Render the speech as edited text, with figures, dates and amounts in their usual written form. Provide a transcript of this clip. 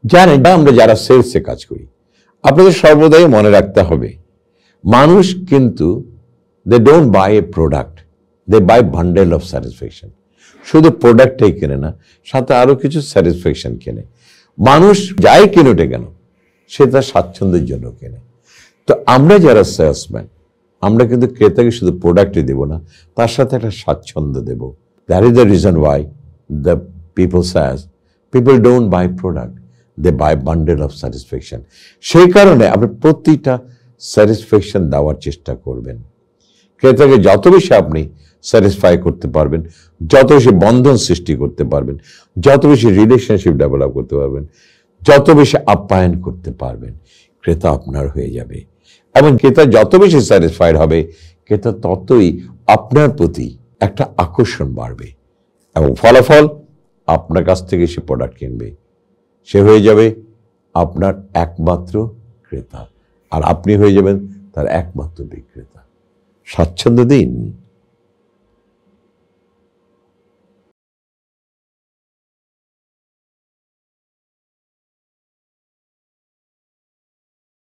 জানেন, আমরা যারা সেলসে কাজ করি, আপনাদের সর্বদাই মনে রাখতে হবে, মানুষ কিন্তু they don't buy a product, they buy bundle of satisfaction. শুধু প্রোডাক্টটাই কেনে না, সাথে আরো কিছু স্যাটিসফ্যাকশন কেনে। মানুষ যাই কেনুটে কেন, সে তার স্বাচ্ছন্দ্যের জন্য কেনে। তো আমরা যারা সেলসম্যান, আমরা কিন্তু ক্রেতাকে শুধু প্রোডাক্টই দেব না, তার সাথে একটা স্বাচ্ছন্দ্য দেব। That is the reason why the people says people don't buy product, they buy bundle of satisfaction. সেই কারণে আপনি প্রতিটা স্যাটিসফ্যাকশন দেওয়ার চেষ্টা করবেন। ক্রেতাকে যত বেশি আপনি স্যাটিসফাই করতে পারবেন, যত বেশি বন্ধন সৃষ্টি করতে পারবেন, যত বেশি রিলেশনশিপ ডেভেলপ করতে পারবেন, যত বেশি আপ্যায়ন করতে পারবেন, ক্রেতা আপনার হয়ে যাবে। এবং ক্রেতা যত বেশি স্যাটিসফাইড হবে, ক্রেতা ততই আপনার প্রতি একটা আকর্ষণ বাড়বে, এবং ফলাফল আপনার কাছ থেকে সে প্রোডাক্ট কিনবে। সে হয়ে যাবে আপনার একমাত্র ক্রেতা, আর আপনি হয়ে যাবেন তার একমাত্র বিক্রেতা। স্বাচ্ছন্দ্য দিন।